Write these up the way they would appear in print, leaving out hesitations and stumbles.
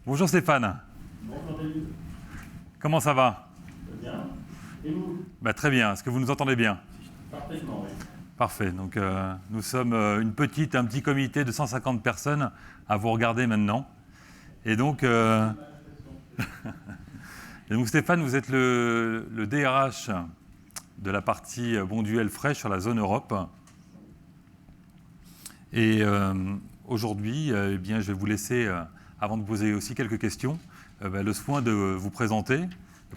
Bonjour Stéphane, Bonjour David. comment ça va? Très bien. Et vous? Très bien, est-ce que vous nous entendez bien? Parfaitement, oui. Parfait, donc nous sommes un petit comité de 150 personnes à vous regarder maintenant. Et donc, Stéphane, vous êtes le DRH de la partie Bonduelle Frais sur la zone Europe. Et aujourd'hui, je vais vous laisser, avant de poser aussi quelques questions, le soin de vous présenter,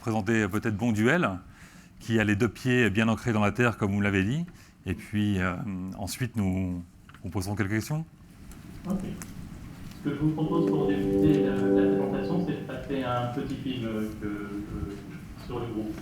peut-être Bonduelle, qui a les deux pieds bien ancrés dans la terre, comme vous l'avez dit. Et puis ensuite, nous poserons quelques questions. Ok. Ce que je vous propose pour débuter la présentation, c'est de passer un petit film sur le groupe.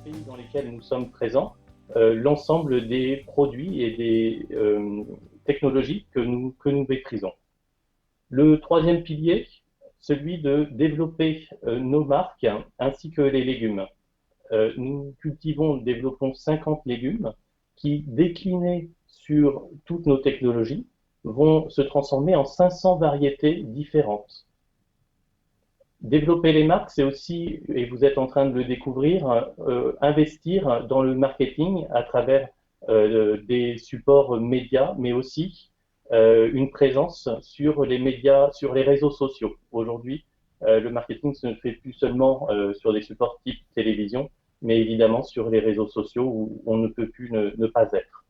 Pays dans lesquels nous sommes présents, l'ensemble des produits et des technologies que nous maîtrisons. Le troisième pilier, celui de développer nos marques ainsi que les légumes. Nous développons 50 légumes qui, déclinés sur toutes nos technologies, vont se transformer en 500 variétés différentes. Développer les marques, c'est aussi, et vous êtes en train de le découvrir, investir dans le marketing à travers des supports médias, mais aussi une présence sur les médias, sur les réseaux sociaux. Aujourd'hui, le marketing se fait plus seulement sur des supports type télévision, mais évidemment sur les réseaux sociaux où on ne peut plus ne pas être.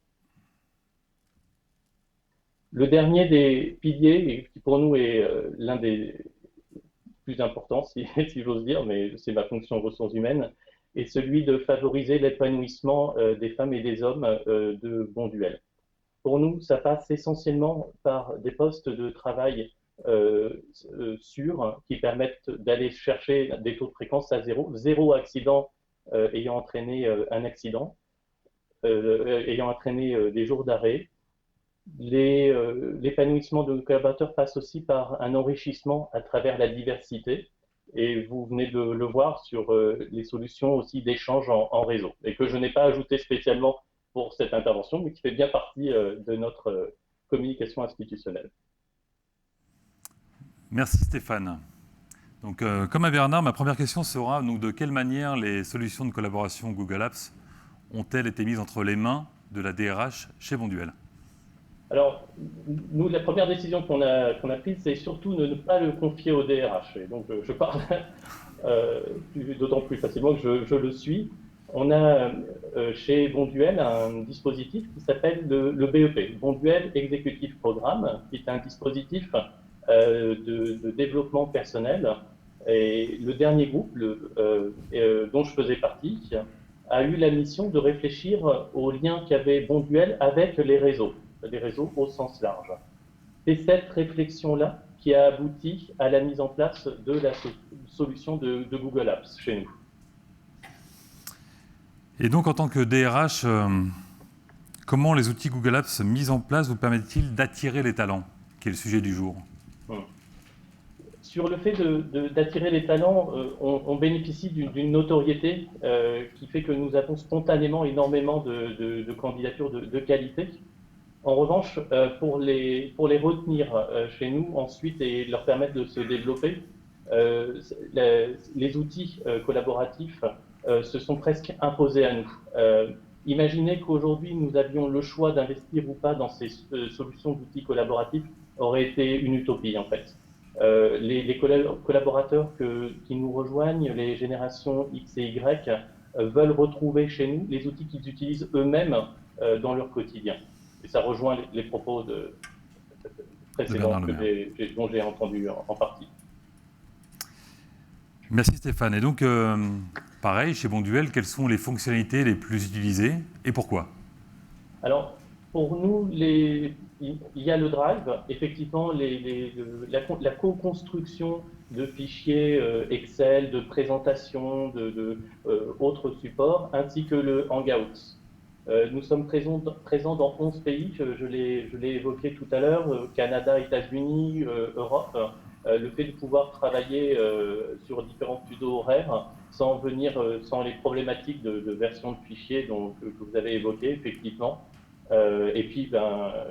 Le dernier des piliers, qui pour nous est l'un des plus importants, si j'ose dire, mais c'est ma fonction ressources humaines, est celui de favoriser l'épanouissement des femmes et des hommes de Bonduelle. Pour nous, ça passe essentiellement par des postes de travail sûrs qui permettent d'aller chercher des taux de fréquence à zéro accident ayant entraîné un accident, ayant entraîné des jours d'arrêt. L'épanouissement de nos collaborateurs passe aussi par un enrichissement à travers la diversité. Et vous venez de le voir sur les solutions aussi d'échange en réseau, et que je n'ai pas ajouté spécialement pour cette intervention, mais qui fait bien partie de notre communication institutionnelle. Merci Stéphane. Donc, comme à Bernard, ma première question sera donc, de quelle manière les solutions de collaboration Google Apps ont-elles été mises entre les mains de la DRH chez Bonduelle? Alors, nous, la première décision qu'on a prise, c'est surtout de ne pas le confier au DRH. Et donc, je parle d'autant plus facilement que je le suis. On a chez Bonduelle un dispositif qui s'appelle le BEP, Bonduelle Executive Programme, qui est un dispositif de développement personnel. Et le dernier groupe dont je faisais partie a eu la mission de réfléchir aux liens qu'avait Bonduelle avec les réseaux au sens large. C'est cette réflexion-là qui a abouti à la mise en place de la solution de Google Apps chez nous. Et donc, en tant que DRH, comment les outils Google Apps mis en place vous permettent-ils d'attirer les talents, qui est le sujet du jour? Sur le fait d'attirer les talents, on bénéficie d'une notoriété qui fait que nous avons spontanément énormément de candidatures de qualité. En revanche, pour les retenir chez nous ensuite et leur permettre de se développer, les outils collaboratifs se sont presque imposés à nous. Imaginez qu'aujourd'hui nous avions le choix d'investir ou pas dans ces solutions d'outils collaboratifs aurait été une utopie en fait. Les collaborateurs qui nous rejoignent, les générations X et Y, veulent retrouver chez nous les outils qu'ils utilisent eux-mêmes dans leur quotidien. Et ça rejoint les propos précédents dont j'ai entendu en partie. Merci Stéphane. Et donc, pareil, chez Bonduel, quelles sont les fonctionnalités les plus utilisées et pourquoi? Alors, pour nous, il y a le Drive, effectivement, la co-construction de fichiers Excel, de présentation, autres supports, ainsi que le Hangouts. Nous sommes présents dans 11 pays, je l'ai évoqué tout à l'heure, Canada, États-Unis, Europe. Le fait de pouvoir travailler sur différents fuseaux horaires sans les problématiques de version de fichiers que vous avez évoquées, effectivement. Et puis, ça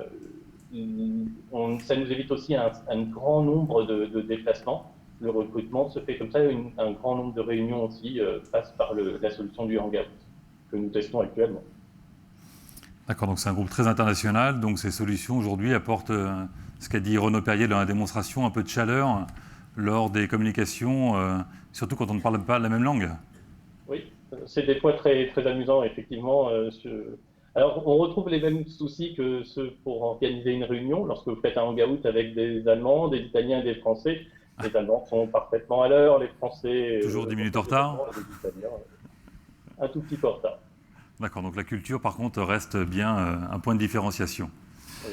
nous évite aussi un grand nombre de déplacements. Le recrutement se fait comme ça, un grand nombre de réunions aussi passe par la solution du Hangout que nous testons actuellement. D'accord, donc c'est un groupe très international, donc ces solutions aujourd'hui apportent, ce qu'a dit Renaud Perrier dans la démonstration, un peu de chaleur lors des communications, surtout quand on ne parle pas la même langue. Oui, c'est des fois très, très amusant, effectivement. Alors, on retrouve les mêmes soucis que ceux pour organiser une réunion. Lorsque vous faites un hangout avec des Allemands, des Italiens et des Français, les Allemands sont parfaitement à l'heure, les Français... Toujours 10 minutes en retard. Les Italiens, un tout petit peu en retard. D'accord, donc la culture, par contre, reste bien un point de différenciation. Oui.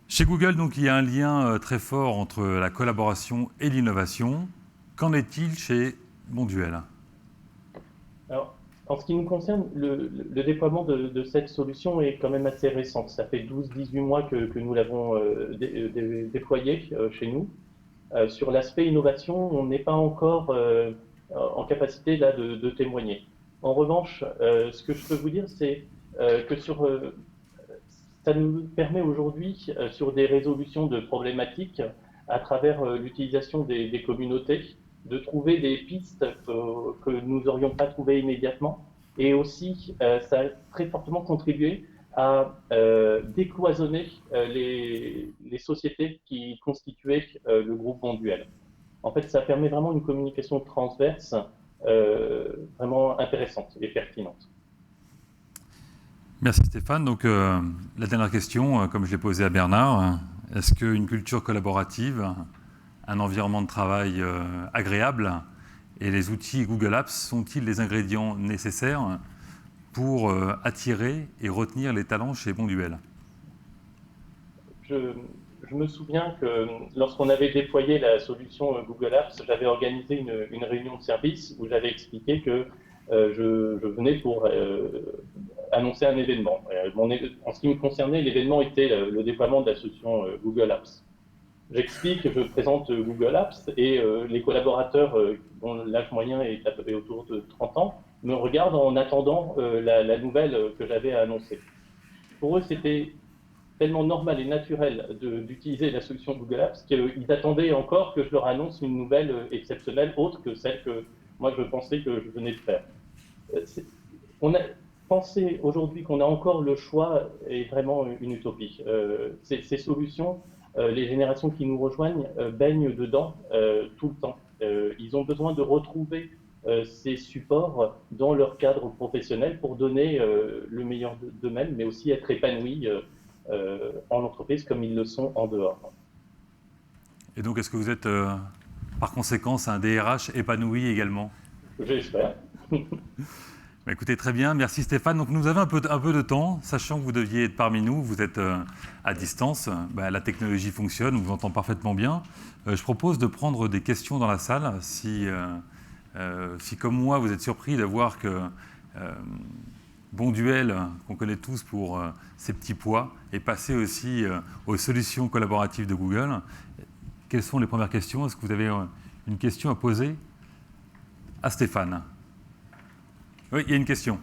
Chez Google, donc, il y a un lien très fort entre la collaboration et l'innovation. Qu'en est-il chez Bonduel? Alors, en ce qui nous concerne, le déploiement de cette solution est quand même assez récent. Ça fait 12-18 mois que nous l'avons déployé chez nous. Sur l'aspect innovation, on n'est pas encore en capacité là, de témoigner. En revanche, ce que je peux vous dire, c'est que ça nous permet aujourd'hui, sur des résolutions de problématiques, à travers l'utilisation des communautés, de trouver des pistes que nous n'aurions pas trouvées immédiatement. Et aussi, ça a très fortement contribué à décloisonner les sociétés qui constituaient le groupe Bonduel. En fait, ça permet vraiment une communication transverse vraiment intéressante et pertinente. Merci Stéphane. Donc, la dernière question, comme je l'ai posée à Bernard, est-ce qu'une culture collaborative, un environnement de travail agréable et les outils Google Apps sont-ils les ingrédients nécessaires pour attirer et retenir les talents chez Bonduel? Je me souviens que lorsqu'on avait déployé la solution Google Apps, j'avais organisé une réunion de service où j'avais expliqué que je venais pour annoncer un événement. En ce qui me concernait, l'événement était le déploiement de la solution Google Apps. J'explique, je présente Google Apps et les collaborateurs dont l'âge moyen est à peu près autour de 30 ans me regardent en attendant la nouvelle que j'avais à annoncer. Pour eux, c'était tellement normal et naturel d'utiliser la solution Google Apps qu'ils attendaient encore que je leur annonce une nouvelle exceptionnelle autre que celle que moi je pensais que je venais de faire. On a pensé aujourd'hui qu'on a encore le choix est vraiment une utopie. Ces solutions, les générations qui nous rejoignent baignent dedans tout le temps. Ils ont besoin de retrouver ces supports dans leur cadre professionnel pour donner le meilleur d'eux-mêmes, mais aussi être épanouis en entreprise comme ils le sont en dehors. Et donc, est-ce que vous êtes par conséquence un DRH épanoui également? J'espère. Bah, écoutez, très bien, merci Stéphane. Donc nous avons un peu de temps, sachant que vous deviez être parmi nous, vous êtes à distance, bah, la technologie fonctionne, on vous entend parfaitement bien. Je propose de prendre des questions dans la salle, si comme moi vous êtes surpris de voir que Bonduel, qu'on connaît tous pour ses petits pois, est passé aussi aux solutions collaboratives de Google. Quelles sont les premières questions? Est-ce que vous avez une question à poser à Stéphane? Oui, il y a une question.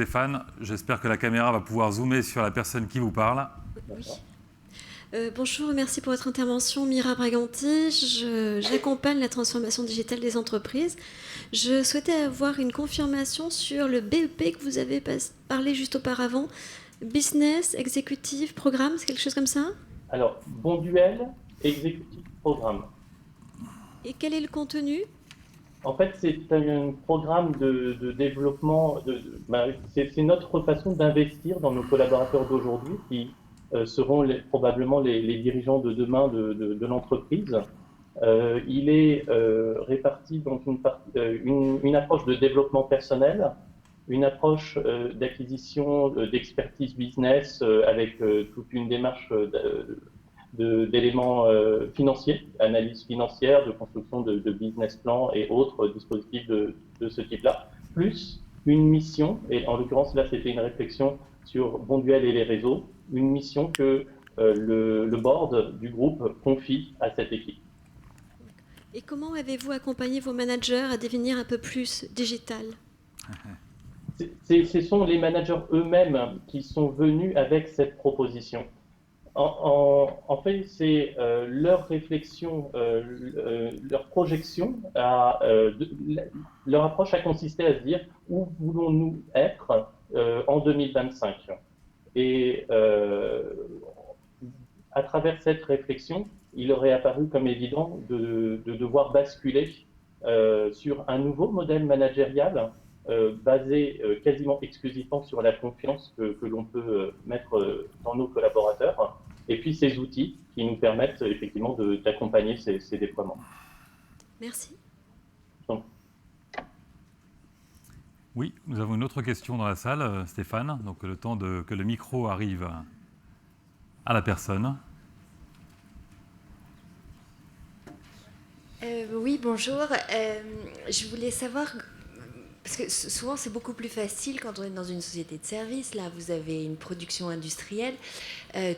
Stéphane, j'espère que la caméra va pouvoir zoomer sur la personne qui vous parle. Oui. Bonjour, merci pour votre intervention. Mira Braganti, j'accompagne la transformation digitale des entreprises. Je souhaitais avoir une confirmation sur le BEP que vous avez parlé juste auparavant. Business, exécutif, programme, c'est quelque chose comme ça? Alors, Bonduel, exécutif programme. Et quel est le contenu? En fait, c'est un programme de développement, c'est notre façon d'investir dans nos collaborateurs d'aujourd'hui qui seront probablement les dirigeants de demain de l'entreprise. Il est réparti dans une approche de développement personnel, une approche d'acquisition d'expertise business avec toute une démarche d'éléments financiers, analyse financière, de construction de business plan et autres dispositifs de ce type-là, plus une mission, et en l'occurrence là c'était une réflexion sur Bonduel et les réseaux, une mission que le board du groupe confie à cette équipe. Et comment avez-vous accompagné vos managers à devenir un peu plus digital? Ce sont les managers eux-mêmes qui sont venus avec cette proposition. En fait, c'est leur réflexion, leur projection, leur approche a consisté à se dire où voulons-nous être en 2025. Et à travers cette réflexion, il aurait apparu comme évident de devoir basculer sur un nouveau modèle managérial basé quasiment exclusivement sur la confiance que l'on peut mettre dans nos collaborateurs, et puis ces outils qui nous permettent effectivement d'accompagner ces déploiements. Merci. Donc. Oui, nous avons une autre question dans la salle, Stéphane, donc le temps que le micro arrive à la personne. Oui, bonjour. Je voulais savoir, parce que souvent c'est beaucoup plus facile quand on est dans une société de service. Là, vous avez une production industrielle,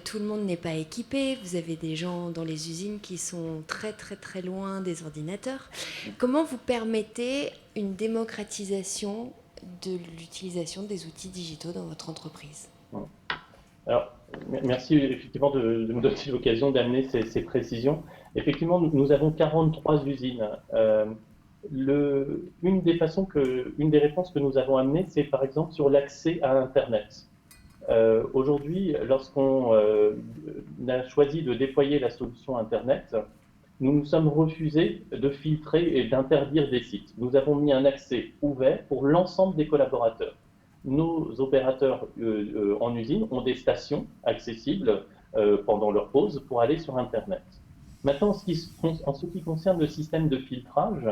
tout le monde n'est pas équipé, vous avez des gens dans les usines qui sont très très très loin des ordinateurs. Comment vous permettez une démocratisation de l'utilisation des outils digitaux dans votre entreprise? Alors, merci effectivement de me donner l'occasion d'amener ces précisions. Effectivement, nous avons 43 usines. Une des réponses que nous avons amenées, c'est par exemple sur l'accès à Internet. Aujourd'hui, lorsqu'on a choisi de déployer la solution Internet, nous nous sommes refusés de filtrer et d'interdire des sites. Nous avons mis un accès ouvert pour l'ensemble des collaborateurs. Nos opérateurs en usine ont des stations accessibles pendant leur pause pour aller sur Internet. Maintenant, en ce qui concerne le système de filtrage,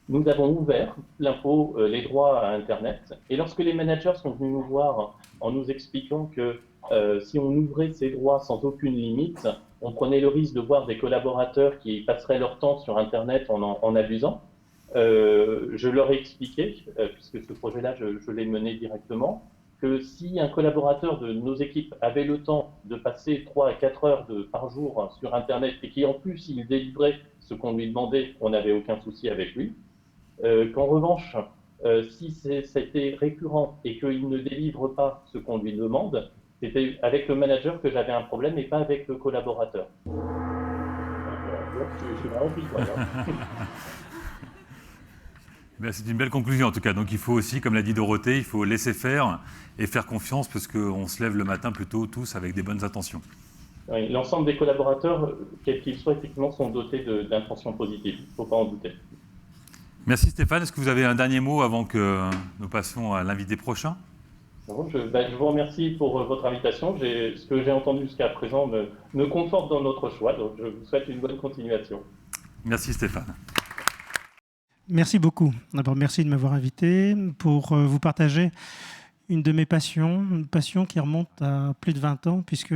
nous avons ouvert les droits à Internet. Et lorsque les managers sont venus nous voir en nous expliquant que si on ouvrait ces droits sans aucune limite, on prenait le risque de voir des collaborateurs qui passeraient leur temps sur Internet en abusant, je leur ai expliqué, puisque ce projet-là, je l'ai mené directement, que si un collaborateur de nos équipes avait le temps de passer 3 à 4 heures par jour sur Internet et qui en plus il délivrait ce qu'on lui demandait, on n'avait aucun souci avec lui. Qu'en revanche, si c'était récurrent et qu'il ne délivre pas ce qu'on lui demande, c'était avec le manager que j'avais un problème et pas avec le collaborateur. Je suis vraiment pitoyable. C'est une belle conclusion en tout cas. Donc il faut aussi, comme l'a dit Dorothée, il faut laisser faire et faire confiance parce qu'on se lève le matin plutôt tous avec des bonnes intentions. Oui, l'ensemble des collaborateurs, quels qu'ils soient, effectivement, sont dotés d'intentions positives. Il ne faut pas en douter. Merci Stéphane. Est-ce que vous avez un dernier mot avant que nous passions à l'invité prochain? Je vous remercie pour votre invitation. Ce que j'ai entendu jusqu'à présent me conforte dans notre choix. Donc je vous souhaite une bonne continuation. Merci Stéphane. Merci beaucoup. D'abord, merci de m'avoir invité pour vous partager une de mes passions, une passion qui remonte à plus de 20 ans, puisque,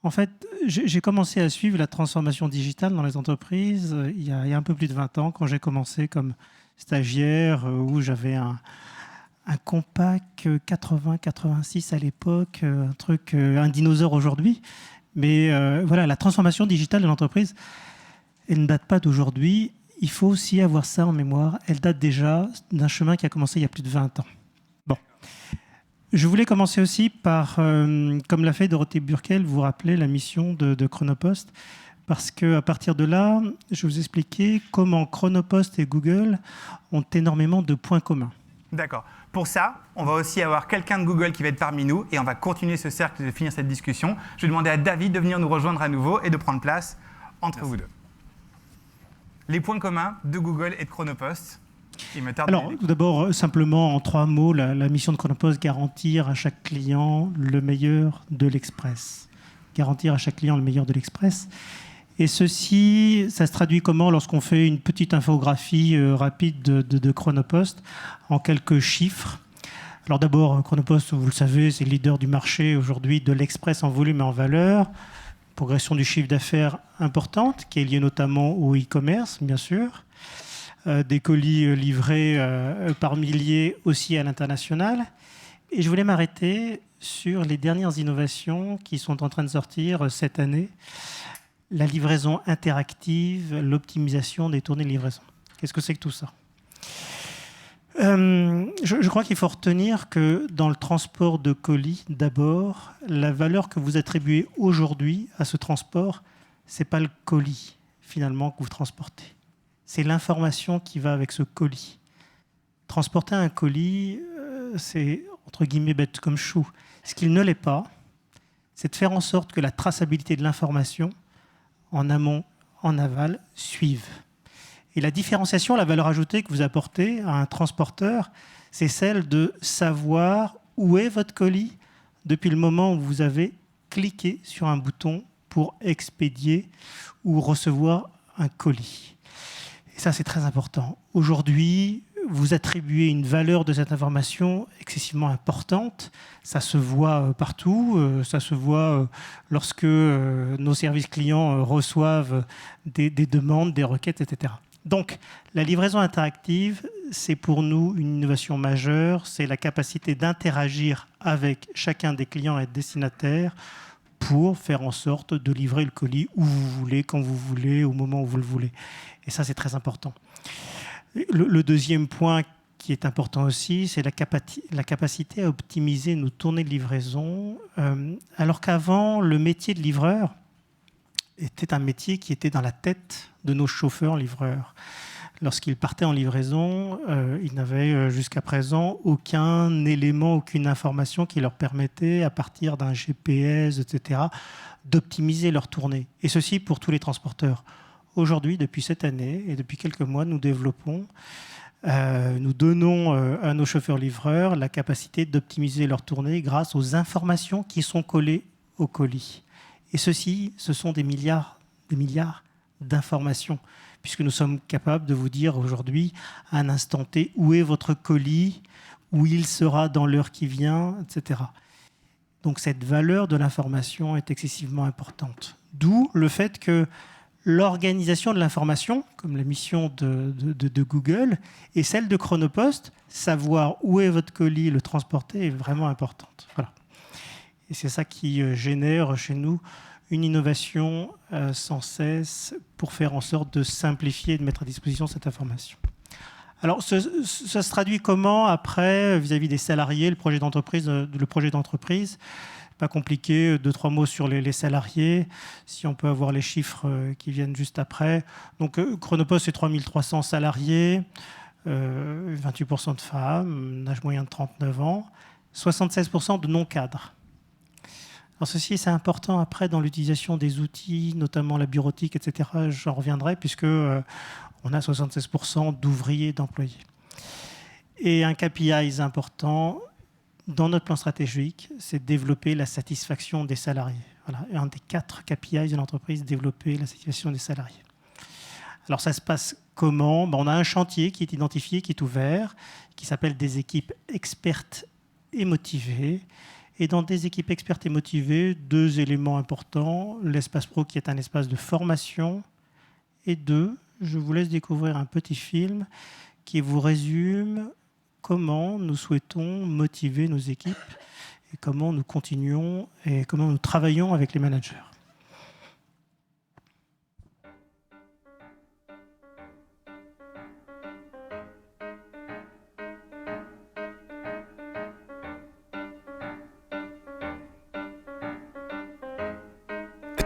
en fait, j'ai commencé à suivre la transformation digitale dans les entreprises il y a un peu plus de 20 ans, quand j'ai commencé comme stagiaire, où j'avais un Compaq 80-86 à l'époque, un dinosaure aujourd'hui. Mais voilà, la transformation digitale de l'entreprise, elle ne date pas d'aujourd'hui. Il faut aussi avoir ça en mémoire. Elle date déjà d'un chemin qui a commencé il y a plus de 20 ans. Bon. Je voulais commencer aussi par, comme l'a fait Dorothée Burkel, vous rappeler la mission de Chronopost, parce qu'à partir de là, je vais vous expliquer comment Chronopost et Google ont énormément de points communs. D'accord. Pour ça, on va aussi avoir quelqu'un de Google qui va être parmi nous et on va continuer ce cercle de finir cette discussion. Je vais demander à David de venir nous rejoindre à nouveau et de prendre place entre vous deux. Les points communs de Google et de Chronopost. Alors, tout d'abord, simplement en 3 mots, la mission de Chronopost, garantir à chaque client le meilleur de l'Express. Garantir à chaque client le meilleur de l'Express. Et ceci, ça se traduit comment lorsqu'on fait une petite infographie rapide de Chronopost en quelques chiffres. Alors d'abord, Chronopost, vous le savez, c'est le leader du marché aujourd'hui de l'Express en volume et en valeur. Progression du chiffre d'affaires importante, qui est liée notamment au e-commerce, bien sûr. Des colis livrés par milliers aussi à l'international. Et je voulais m'arrêter sur les dernières innovations qui sont en train de sortir cette année. La livraison interactive, l'optimisation des tournées de livraison. Qu'est-ce que c'est que tout ça ? Je crois qu'il faut retenir que dans le transport de colis, d'abord, la valeur que vous attribuez aujourd'hui à ce transport, ce n'est pas le colis, finalement, que vous transportez. C'est l'information qui va avec ce colis. Transporter un colis, c'est, entre guillemets, bête comme chou. Ce qu'il ne l'est pas, c'est de faire en sorte que la traçabilité de l'information, en amont, en aval, suive. Et la différenciation, la valeur ajoutée que vous apportez à un transporteur, c'est celle de savoir où est votre colis depuis le moment où vous avez cliqué sur un bouton pour expédier ou recevoir un colis. Et ça, c'est très important. Aujourd'hui, vous attribuez une valeur de cette information excessivement importante. Ça se voit partout. Ça se voit lorsque nos services clients reçoivent des demandes, des requêtes, etc. Donc, la livraison interactive, c'est pour nous une innovation majeure. C'est la capacité d'interagir avec chacun des clients et destinataires pour faire en sorte de livrer le colis où vous voulez, quand vous voulez, au moment où vous le voulez. Et ça, c'est très important. Le deuxième point qui est important aussi, c'est la capacité à optimiser nos tournées de livraison. Alors qu'avant, le métier de livreur était un métier qui était dans la tête de nos chauffeurs-livreurs. Lorsqu'ils partaient en livraison, ils n'avaient jusqu'à présent aucun élément, aucune information qui leur permettait, à partir d'un GPS, etc., d'optimiser leur tournée. Et ceci pour tous les transporteurs. Aujourd'hui, depuis cette année et depuis quelques mois, nous développons, nous donnons à nos chauffeurs-livreurs la capacité d'optimiser leur tournée grâce aux informations qui sont collées au colis. Et ceci, ce sont des milliards d'informations, puisque nous sommes capables de vous dire aujourd'hui, à un instant T, où est votre colis, où il sera dans l'heure qui vient, etc. Donc cette valeur de l'information est excessivement importante. D'où le fait que l'organisation de l'information, comme la mission de Google, et celle de Chronopost, savoir où est votre colis, le transporter, est vraiment importante. Voilà. Et c'est ça qui génère chez nous une innovation sans cesse pour faire en sorte de simplifier et de mettre à disposition cette information. Alors, ça se traduit comment après, vis-à-vis des salariés, le projet d'entreprise pas compliqué, 2-3 mots sur les salariés, si on peut avoir les chiffres qui viennent juste après. Donc, Chronopost, c'est 3300 salariés, 28% de femmes, un âge moyen de 39 ans, 76% de non-cadres. Alors ceci, c'est important après dans l'utilisation des outils, notamment la bureautique, etc. J'en reviendrai, puisque on a 76% d'ouvriers, d'employés. Et un KPI important dans notre plan stratégique, c'est de développer la satisfaction des salariés. Voilà, et un des 4 KPI de l'entreprise, développer la satisfaction des salariés. Alors ça se passe comment ? On a un chantier qui est identifié, qui est ouvert, qui s'appelle des équipes expertes et motivées. Et dans des équipes expertes et motivées, 2 éléments importants. L'espace pro qui est un espace de formation. Et 2, je vous laisse découvrir un petit film qui vous résume comment nous souhaitons motiver nos équipes et comment nous continuons et comment nous travaillons avec les managers.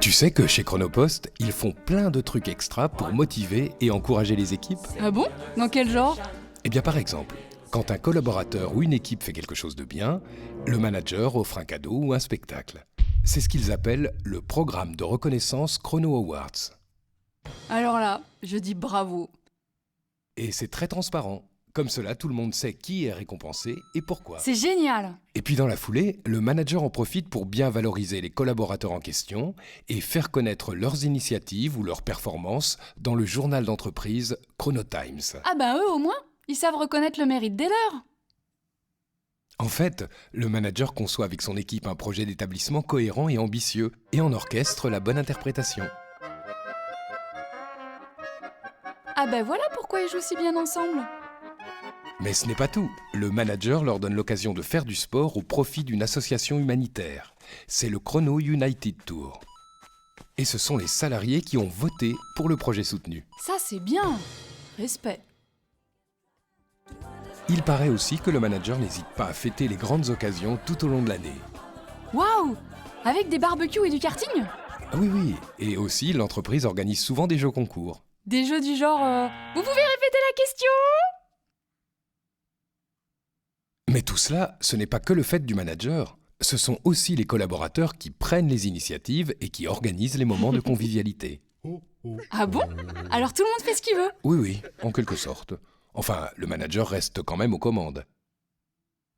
Tu sais que chez Chronopost, ils font plein de trucs extra pour motiver et encourager les équipes? Ah bon? Dans quel genre? Eh bien par exemple, quand un collaborateur ou une équipe fait quelque chose de bien, le manager offre un cadeau ou un spectacle. C'est ce qu'ils appellent le programme de reconnaissance Chrono Awards. Alors là, je dis bravo. Et c'est très transparent. Comme cela, tout le monde sait qui est récompensé et pourquoi. C'est génial! Et puis dans la foulée, le manager en profite pour bien valoriser les collaborateurs en question et faire connaître leurs initiatives ou leurs performances dans le journal d'entreprise Chronotimes. Ah bah eux au moins, ils savent reconnaître le mérite des leurs. En fait, le manager conçoit avec son équipe un projet d'établissement cohérent et ambitieux et en orchestre la bonne interprétation. Ah bah voilà pourquoi ils jouent si bien ensemble. Mais ce n'est pas tout. Le manager leur donne l'occasion de faire du sport au profit d'une association humanitaire. C'est le Chrono United Tour. Et ce sont les salariés qui ont voté pour le projet soutenu. Ça c'est bien. Respect. Il paraît aussi que le manager n'hésite pas à fêter les grandes occasions tout au long de l'année. Waouh! Avec des barbecues et du karting? Oui, oui. Et aussi, l'entreprise organise souvent des jeux concours. Des jeux du genre vous pouvez répéter la question? Mais tout cela, ce n'est pas que le fait du manager. Ce sont aussi les collaborateurs qui prennent les initiatives et qui organisent les moments de convivialité. Ah bon? Alors tout le monde fait ce qu'il veut? Oui, oui, en quelque sorte. Enfin, le manager reste quand même aux commandes.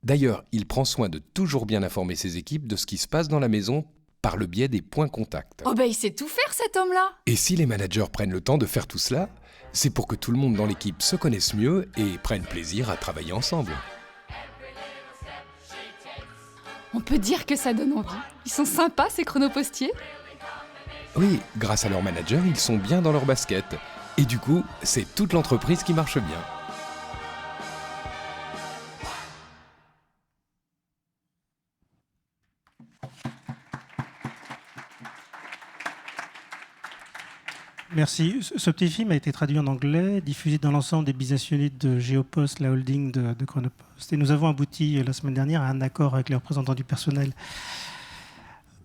D'ailleurs, il prend soin de toujours bien informer ses équipes de ce qui se passe dans la maison par le biais des points contacts. Oh bah il sait tout faire cet homme-là! Et si les managers prennent le temps de faire tout cela, c'est pour que tout le monde dans l'équipe se connaisse mieux et prenne plaisir à travailler ensemble. On peut dire que ça donne envie. Ils sont sympas ces chronopostiers. Oui, grâce à leur manager, ils sont bien dans leur basket. Et du coup, c'est toute l'entreprise qui marche bien. Merci. Ce petit film a été traduit en anglais, diffusé dans l'ensemble des business units de Geopost, la holding de Chronopost. Et nous avons abouti la semaine dernière à un accord avec les représentants du personnel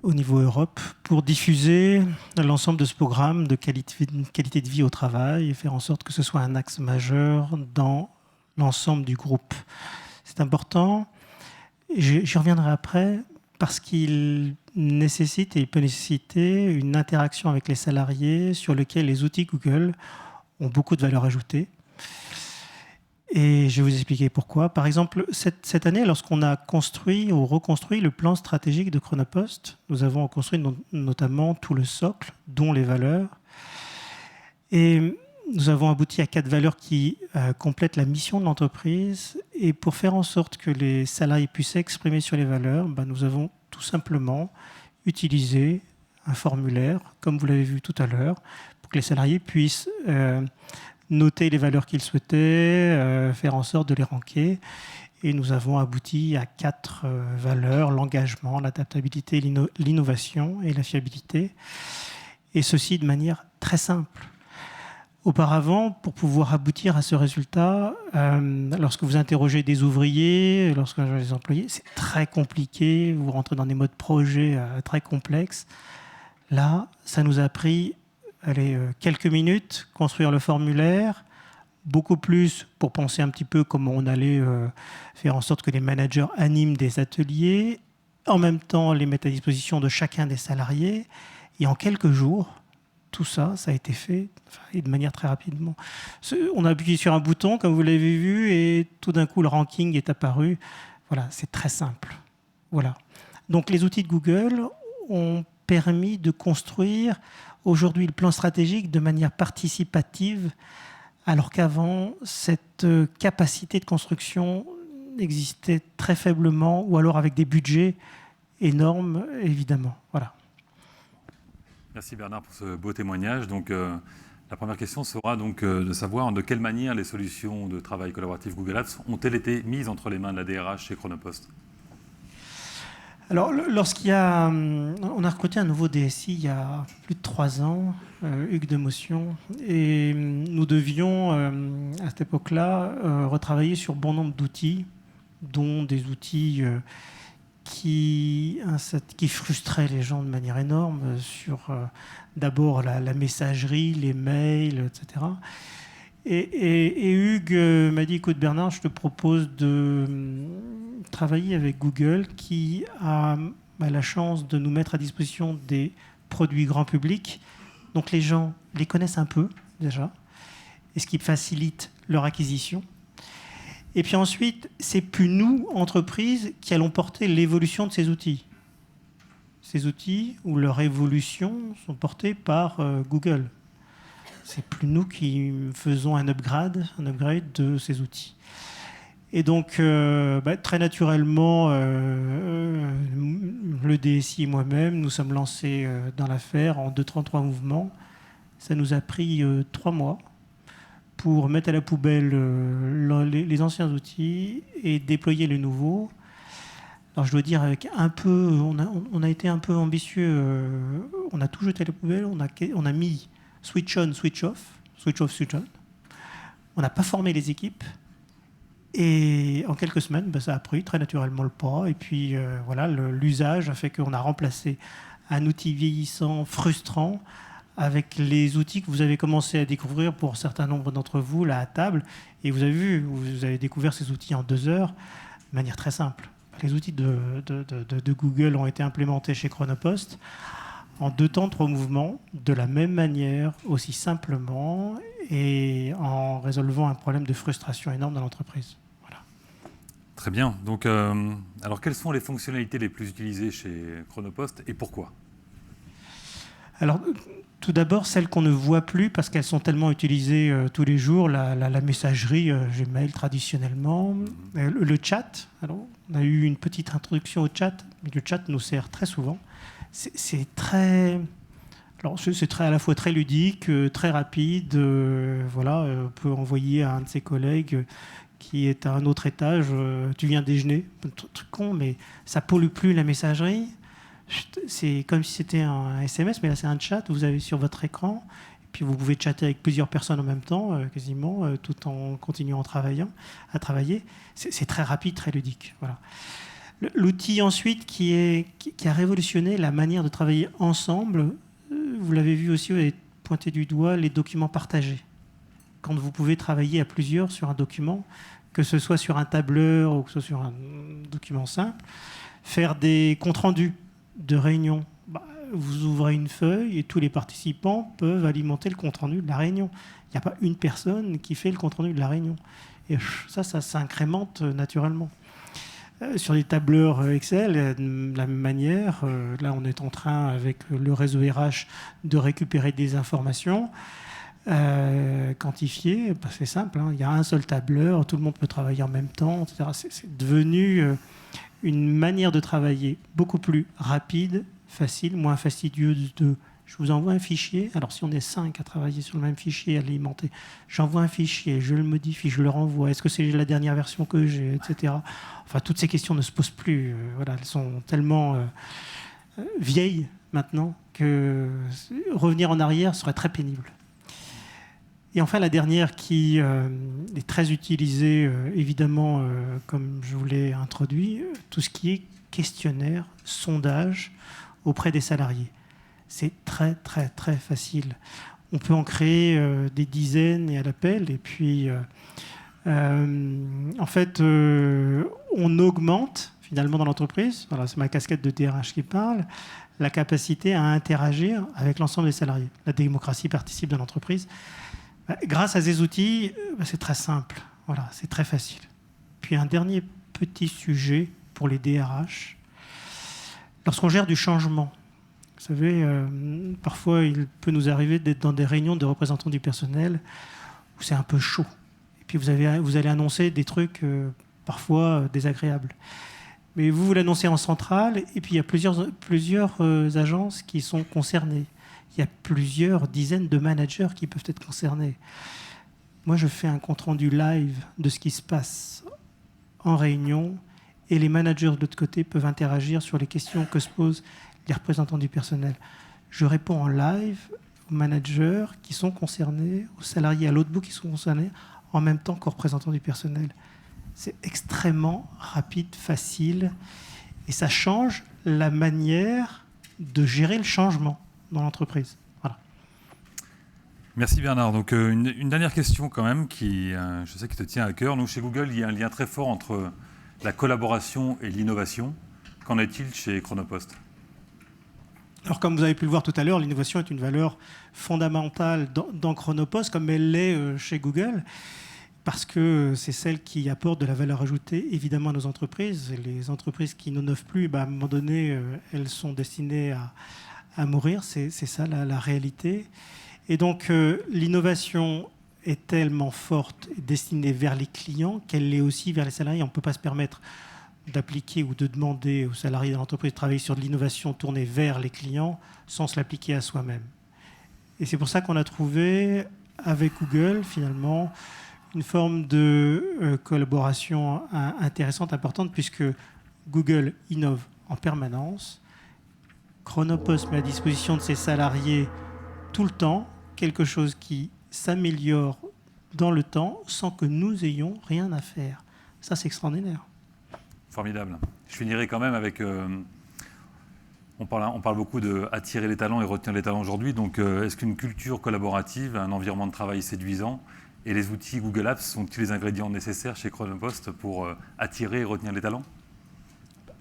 au niveau Europe pour diffuser l'ensemble de ce programme de qualité de vie au travail et faire en sorte que ce soit un axe majeur dans l'ensemble du groupe. C'est important. J'y reviendrai après parce qu'il nécessite et il peut nécessiter une interaction avec les salariés sur lequel les outils Google ont beaucoup de valeur ajoutée. Et je vais vous expliquer pourquoi. Par exemple, cette année, lorsqu'on a construit ou reconstruit le plan stratégique de Chronopost, nous avons construit notamment tout le socle, dont les valeurs. Et nous avons abouti à 4 valeurs qui complètent la mission de l'entreprise. Et pour faire en sorte que les salariés puissent s'exprimer sur les valeurs, nous avons tout simplement utilisé un formulaire, comme vous l'avez vu tout à l'heure, pour que les salariés puissent noter les valeurs qu'ils souhaitaient, faire en sorte de les ranker. Et nous avons abouti à 4 valeurs: l'engagement, l'adaptabilité, l'innovation et la fiabilité. Et ceci de manière très simple. Auparavant, pour pouvoir aboutir à ce résultat, lorsque vous interrogez des ouvriers, lorsque vous interrogez des employés, c'est très compliqué, vous rentrez dans des modes projet très complexes. Là, ça nous a pris quelques minutes, construire le formulaire, beaucoup plus pour penser un petit peu comment on allait faire en sorte que les managers animent des ateliers, en même temps les mettre à disposition de chacun des salariés, et en quelques jours, tout ça, ça a été fait et de manière très rapidement. On a appuyé sur un bouton, comme vous l'avez vu, et tout d'un coup, le ranking est apparu. Voilà, c'est très simple. Voilà. Donc, les outils de Google ont permis de construire aujourd'hui le plan stratégique de manière participative, alors qu'avant, cette capacité de construction existait très faiblement, ou alors avec des budgets énormes, évidemment. Voilà. Merci Bernard pour ce beau témoignage. Donc, la première question sera donc de savoir de quelle manière les solutions de travail collaboratif Google Apps ont-elles été mises entre les mains de la DRH chez Chronopost? Alors, on a recruté un nouveau DSI il y a plus de 3 ans, Hugues Demotion, et nous devions, à cette époque-là, retravailler sur bon nombre d'outils, dont des outils qui frustrait les gens de manière énorme sur d'abord la messagerie, les mails, etc. Et Hugues m'a dit, écoute Bernard, je te propose de travailler avec Google qui a la chance de nous mettre à disposition des produits grand public. Donc les gens les connaissent un peu déjà, et ce qui facilite leur acquisition. Et puis ensuite, c'est plus nous, entreprises, qui allons porter l'évolution de ces outils. Ces outils où leur évolution sont portés par Google. C'est plus nous qui faisons un upgrade de ces outils. Et donc, très naturellement, le DSI et moi-même, nous sommes lancés dans l'affaire en 2-3 mouvements. Ça nous a pris 3 mois pour mettre à la poubelle les anciens outils et déployer les nouveaux. Alors je dois dire, on a été un peu ambitieux. On a tout jeté à la poubelle. On a mis switch on, switch off, switch off, switch on. On n'a pas formé les équipes. Et en quelques semaines, ça a pris très naturellement le pas. Et puis l'usage a fait qu'on a remplacé un outil vieillissant, frustrant, avec les outils que vous avez commencé à découvrir pour un certain nombre d'entre vous là à table. Et vous avez découvert ces outils en 2 heures de manière très simple. Les outils de Google ont été implémentés chez Chronopost en 2 temps, 3 mouvements, de la même manière, aussi simplement, et en résolvant un problème de frustration énorme dans l'entreprise. Voilà. Très bien. Donc, alors, quelles sont les fonctionnalités les plus utilisées chez Chronopost et pourquoi ? Alors, tout d'abord, celles qu'on ne voit plus parce qu'elles sont tellement utilisées tous les jours, la messagerie Gmail traditionnellement, le chat. Alors, on a eu une petite introduction au chat, mais le chat nous sert très souvent. C'est très à la fois très ludique, très rapide. On peut envoyer à un de ses collègues qui est à un autre étage, tu viens déjeuner, un truc con, mais ça pollue plus la messagerie. C'est comme si c'était un SMS, mais là c'est un chat, vous avez sur votre écran, et puis vous pouvez chatter avec plusieurs personnes en même temps, quasiment, tout en continuant à travailler. C'est très rapide, très ludique. Voilà. L'outil ensuite qui a révolutionné la manière de travailler ensemble, vous l'avez vu aussi, vous avez pointé du doigt les documents partagés. Quand vous pouvez travailler à plusieurs sur un document, que ce soit sur un tableur ou que ce soit sur un document simple, faire des comptes rendus de réunion. Vous ouvrez une feuille et tous les participants peuvent alimenter le compte rendu de la réunion. Il n'y a pas une personne qui fait le compte rendu de la réunion. Et ça s'incrémente naturellement. Sur les tableurs Excel, de la même manière, là on est en train, avec le réseau RH, de récupérer des informations quantifiées. C'est simple, il y a un seul tableur, tout le monde peut travailler en même temps, etc. C'est devenu une manière de travailler beaucoup plus rapide, facile, moins fastidieuse. Je vous envoie un fichier. Alors, si on est 5 à travailler sur le même fichier, à l'alimenter, j'envoie un fichier, je le modifie, je le renvoie. Est-ce que c'est la dernière version que j'ai, etc. Enfin, toutes ces questions ne se posent plus. Elles sont tellement vieilles maintenant que revenir en arrière serait très pénible. Et enfin, la dernière qui est très utilisée, évidemment, comme je vous l'ai introduit, tout ce qui est questionnaire, sondage auprès des salariés. C'est très, très, très facile. On peut en créer des dizaines et à l'appel. Et puis, on augmente, finalement, dans l'entreprise, voilà, c'est ma casquette de DRH qui parle, la capacité à interagir avec l'ensemble des salariés. La démocratie participe dans l'entreprise. Grâce à ces outils, c'est très simple. Voilà, c'est très facile. Puis, un dernier petit sujet pour les DRH. Lorsqu'on gère du changement, vous savez, parfois, il peut nous arriver d'être dans des réunions de représentants du personnel où c'est un peu chaud. Et puis, vous allez annoncer des trucs parfois désagréables. Mais vous l'annoncez en centrale, et puis il y a plusieurs agences qui sont concernées. Il y a plusieurs dizaines de managers qui peuvent être concernés. Moi, je fais un compte-rendu live de ce qui se passe en réunion, et les managers de l'autre côté peuvent interagir sur les questions que se posent les représentants du personnel. Je réponds en live aux managers qui sont concernés, aux salariés à l'autre bout qui sont concernés, en même temps qu'aux représentants du personnel. C'est extrêmement rapide, facile, Et ça change la manière de gérer le changement dans l'entreprise. Voilà. Merci Bernard. Donc une dernière question quand même qui, je sais, qui te tient à cœur. Nous, chez Google, il y a un lien très fort entre la collaboration et l'innovation. Qu'en est-il chez Chronopost ? Alors, comme vous avez pu le voir tout à l'heure, l'innovation est une valeur fondamentale dans Chronopost, comme elle l'est chez Google, parce que c'est celle qui apporte de la valeur ajoutée, évidemment, à nos entreprises. Et les entreprises qui n'innovent plus, à un moment donné, elles sont destinées à mourir. C'est ça la réalité. Et donc, l'innovation est tellement forte et destinée vers les clients qu'elle l'est aussi vers les salariés. On ne peut pas se permettre d'appliquer ou de demander aux salariés de l'entreprise de travailler sur de l'innovation tournée vers les clients sans se l'appliquer à soi-même. Et c'est pour ça qu'on a trouvé, avec Google, finalement, une forme de collaboration intéressante, importante, puisque Google innove en permanence. Chronopost met à disposition de ses salariés tout le temps quelque chose qui s'améliore dans le temps sans que nous ayons rien à faire. Ça, c'est extraordinaire. Formidable. Je finirai quand même avec... on parle beaucoup d'attirer les talents et retenir les talents aujourd'hui. Donc, est-ce qu'une culture collaborative, un environnement de travail séduisant et les outils Google Apps sont-ils les ingrédients nécessaires chez Chronopost pour attirer et retenir les talents ?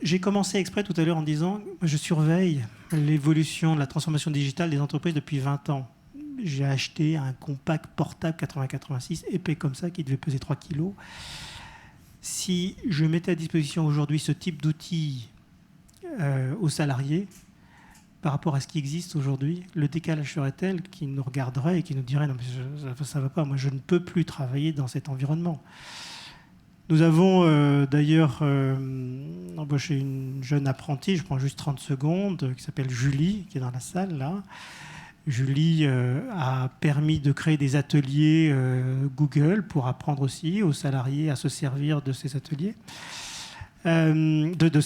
J'ai commencé exprès tout à l'heure en disant je surveille l'évolution de la transformation digitale des entreprises depuis 20 ans. J'ai acheté un compact portable 8086, épais comme ça, qui devait peser 3 kilos. Si je mettais à disposition aujourd'hui ce type d'outils aux salariés, par rapport à ce qui existe aujourd'hui, le décalage serait tel qu'ils nous regarderaient et qu'ils nous diraient « Non, mais ça ne va pas, moi je ne peux plus travailler dans cet environnement ». Nous avons d'ailleurs embauché une jeune apprentie, je prends juste 30 secondes, qui s'appelle Julie, qui est dans la salle là. Julie a permis de créer des ateliers Google pour apprendre aussi aux salariés à se servir de ces ateliers, de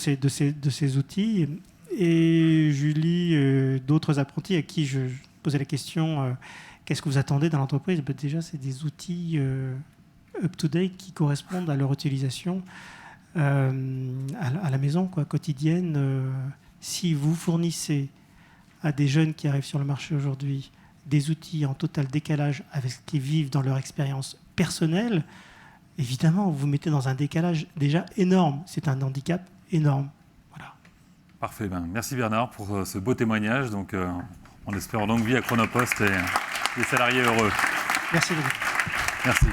ces outils. Et Julie, d'autres apprentis à qui je posais la question qu'est-ce que vous attendez dans l'entreprise ? Déjà, c'est des outils up-to-date qui correspondent à leur utilisation à la maison, quotidienne. Si vous fournissez à des jeunes qui arrivent sur le marché aujourd'hui des outils en total décalage avec ce qu'ils vivent dans leur expérience personnelle, évidemment, vous vous mettez dans un décalage déjà énorme. C'est un handicap énorme. Voilà. Parfait. Merci Bernard pour ce beau témoignage. Donc, on espère longue vie à Chronopost et les salariés heureux. Merci beaucoup. Merci.